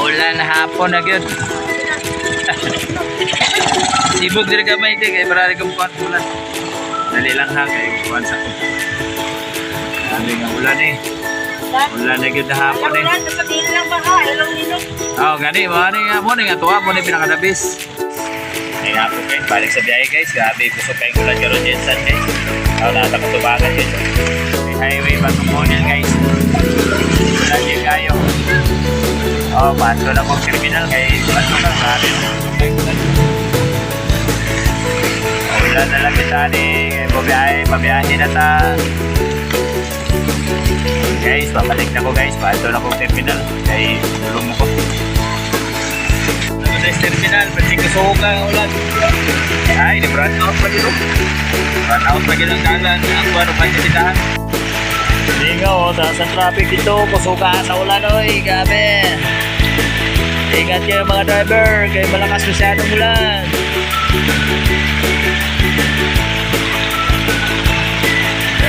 Maulan hapon na gyud. Sibog diri gamay kay marami kang ulan. Dali lang ha kay kuwan sa ko. Dali nga ulan eh. Ulan na gyud hapon eh. Ulan sa din lang ba ha, ilong nino. Gani mo ni nga tuwa mo ni pinakadabis. Ay hapon guys, balik sa biyahe guys. Grabe puso kay ulan karon diyan san guys. Nata ko tubagan dito. May highway patungunan guys. Ulan din kayo. Bato na kong criminal kay bato ka marami. Ulan na lang kita ni pabiyahe na ta. Guys, babalik na ko guys. Bato na kong terminal kay tulong ko. Ano na yung terminal? Pwede kusuhog ka ulan. Ay, di-run out pa dito. Run out pa dito ang dalan. Ang buwan pa dito ditahan. Hindi nga taas ang traffic dito. Kusugaan sa ulan oy. Gabi. Ingat kayo mga driver. Kaya malakas masyadong ulan.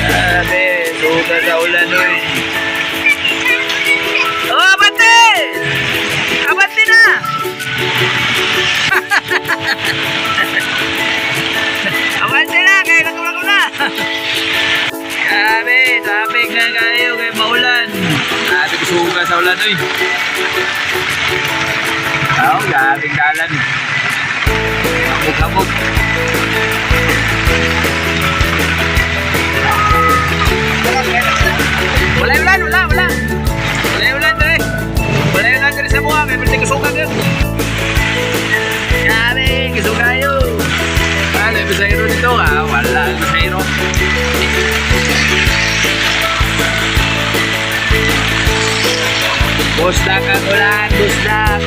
Gabi. Suga sa ulan oy. Abante! Abante na! Abante na! Kaya nakamako na! Grabe! Traffic na kayo kaya maulan. Grabe kusuga sa ulan oy. Gabing dalan. Hamog-hamog. Wala ulan. Wala ulan dre. Wala ulan dre sa buha. May pwede kusuga yun. Grabe, kusuga yun. Wala, bisayro dito ha. Wala, bisayro. Busdak ang ulan, busdak.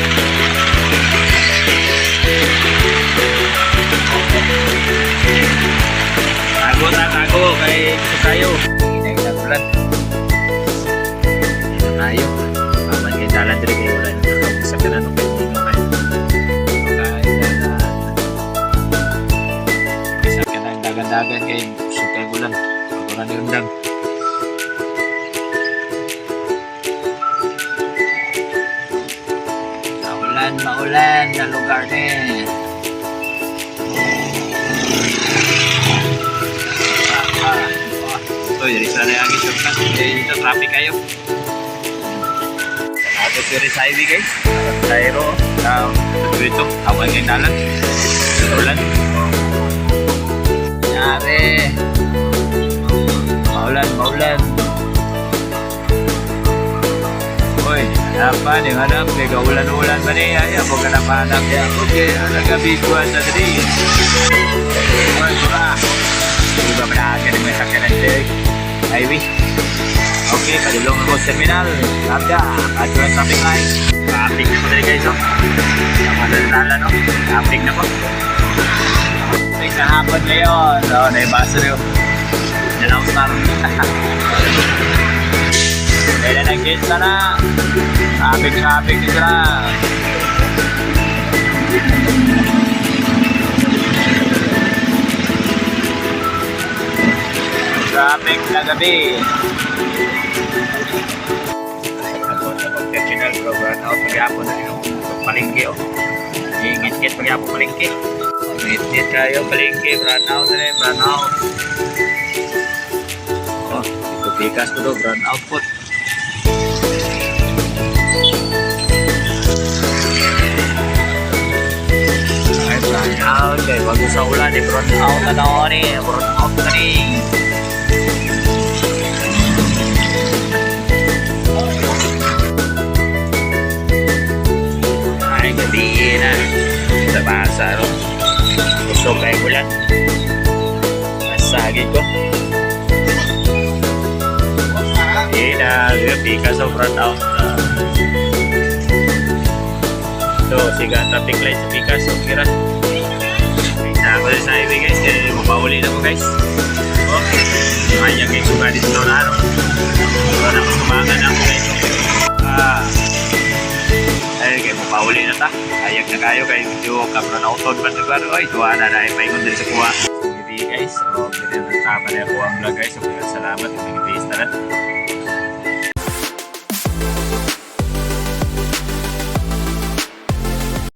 Tago kay kayo. Hinay na ulan. Hindi na tayo. Paman kayo dalan dito kayo ulan. Sa kanan o kayo dito kayo. Sa kanan dagan-dagan kayo. Sukay ulan. Pagkuran yung undang. Maulan na lugar na eh. Jadi sana yang itu kan itu traffic kayo. Ada series highway guys. Cairo, itu awan yang dalan. Ulan. Nyari. Maulan. Oi, apa nih ada mega ulan ba ni? Ay, ako ka na panap ya. Okay, gabi buwan sa diri. Oi, surah. Juga beragam dengan sakit dek. Highway. Okay, padulong ako sa terminal. Sabda, aduan traffic light. Traffic na po dali guys, oh. Namadala, no? Traffic na po. So, isang hapon ngayon. So, naibasa rin. Nanaus na rin. Dahil na nag-gate na. Traffic nito na. Traffic na gabi. Tapos sa pag-terminal bro, run out pag-apon na rin. Palengke oh. Ingit-ngit pag-apon palengke. Ingit-ngit kayo palengke, run out na rin, run out. Oh, ito pikas ko do, run out po. Ay, run out. Kaya bago sa ulan, run out na naon eh. Run out na rin. Sa basa no? Gusto kayo ulan masagit ko pika sobrang out so siga traffic light sa pika so kira na ako sa highway guys kaya mapauli na ko guys ayan kayo suga dito na ano so na masumangan na ako guys ay kayo mapauli na ta ayag na kayo kayo medyo kapro na utod man lugar oy tuwa na na ipaingon din sa kuha hindi guys so pinag-tama na ako ang vlog guys so salamat yung nag-taste na